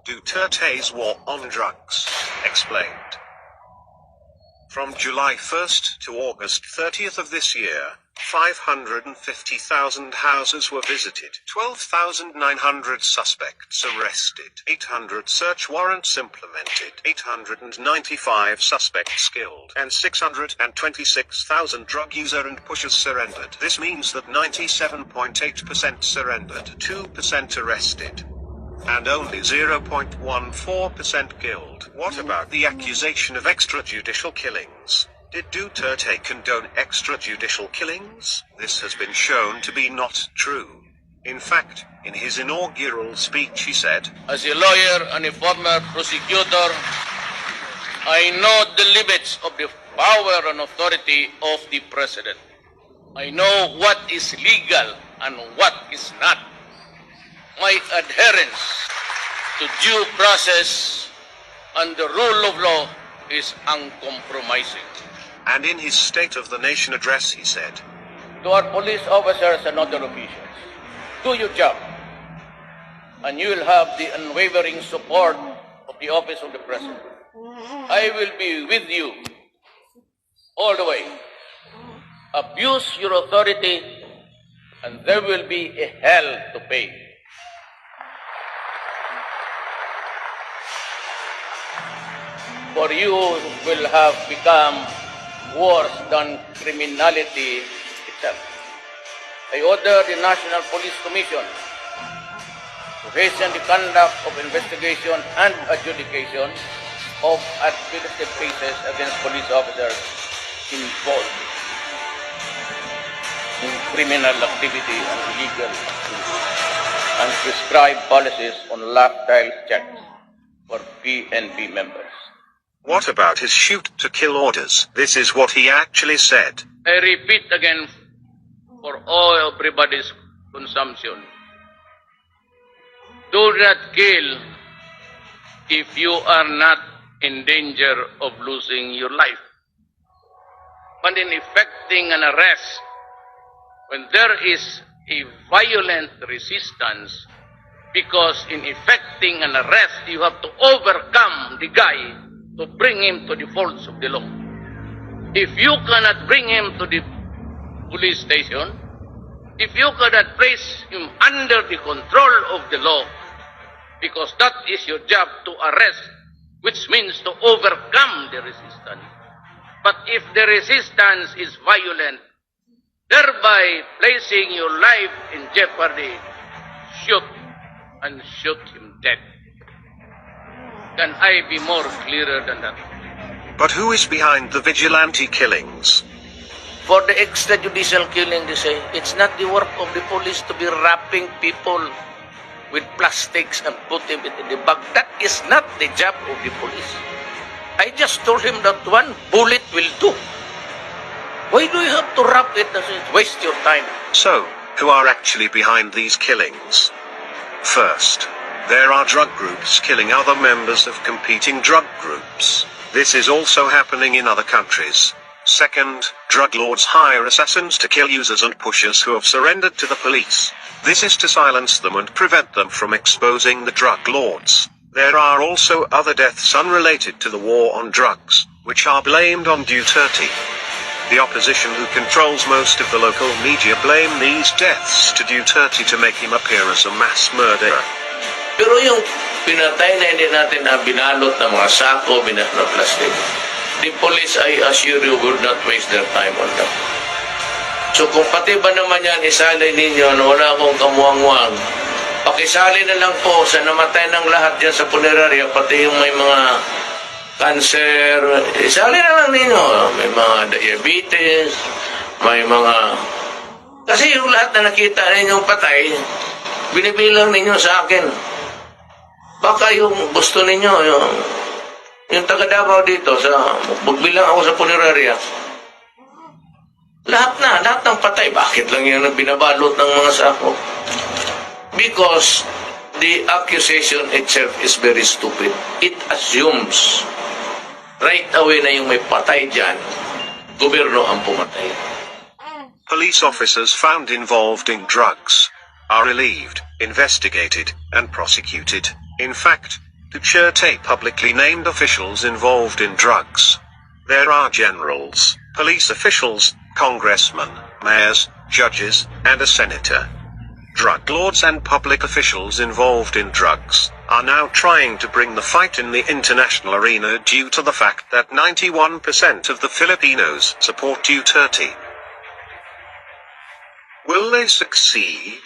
Duterte's war on drugs, explained. From July 1st to August 30th of this year, 550,000 houses were visited, 12,900 suspects arrested, 800 search warrants implemented, 895 suspects killed, and 626,000 drug user and pushers surrendered. This means that 97.8% surrendered, 2% arrested, and only 0.14% killed. What about the accusation of extrajudicial killings? Did Duterte condone extrajudicial killings? This has been shown to be not true. In fact, in his inaugural speech he said, "As a lawyer and a former prosecutor, I know the limits of the power and authority of the president. I know what is legal and what is not. My adherence to due process and the rule of law is uncompromising." And in his State of the Nation address he said, To our police officers and other officials, do your job, and you will have the unwavering support of the office of the president. I will be with you all the way. Abuse your authority, and there will be a hell to pay. For you will have become worse than criminality itself. I order the National Police Commission to hasten the conduct of investigation and adjudication of administrative cases against police officers involved in criminal activity and illegal activity, and prescribe policies on lifestyle checks for PNP members. what about his shoot-to-kill orders? This is what he actually said. I repeat again for all everybody's consumption. Do not kill if you are not in danger of losing your life. But in effecting an arrest, when there is a violent resistance, because in effecting an arrest, you have to overcome the guy to bring him to the folds of the law. If you cannot bring him to the police station, if you cannot place him under the control of the law, because that is your job to arrest, which means to overcome the resistance. But if the resistance is violent, thereby placing your life in jeopardy, shoot and shoot him dead. Can I be more clearer than that? But who is behind the vigilante killings? For the extrajudicial killing, they say, it's not the work of the police to be wrapping people with plastics and put them in the bag. That is not the job of the police. I just told him that one bullet will do. Why do you have to wrap it? Waste your time. So, who are actually behind these killings? First, there are drug groups killing other members of competing drug groups. This is also happening in other countries. Second, drug lords hire assassins to kill users and pushers who have surrendered to the police. This is to silence them and prevent them from exposing the drug lords. There are also other deaths unrelated to the war on drugs, which are blamed on Duterte. The opposition who controls most of the local media blame these deaths to Duterte to make him appear as a mass murderer. Pero yung pinatay na hindi natin na binalot ng mga sako, binalot na plastic, the police, I assure you, would not waste their time on that. So kung pati ba naman yan isalay ninyo na wala akong kamuang-muang, pakisali na lang po sa namatay ng lahat dyan sa punerarya, pati yung may mga cancer, isali na lang ninyo. May mga diabetes, may mga... Kasi yung lahat na nakita ninyong patay, binibilang ninyo sa akin. Baka yung gusto ninyo, yung taga-Davao dito, magbilang ako sa punerarya, lahat ng patay. Bakit lang yan ang binabalot ng mga sako? Because the accusation itself is very stupid. It assumes right away na yung may patay dyan, gobyerno ang pumatay. Police officers found involved in drugs are relieved, investigated, and prosecuted. In fact, Duterte publicly named officials involved in drugs. There are generals, police officials, congressmen, mayors, judges, and a senator. Drug lords and public officials involved in drugs are now trying to bring the fight in the international arena due to the fact that 91% of the Filipinos support Duterte. Will they succeed?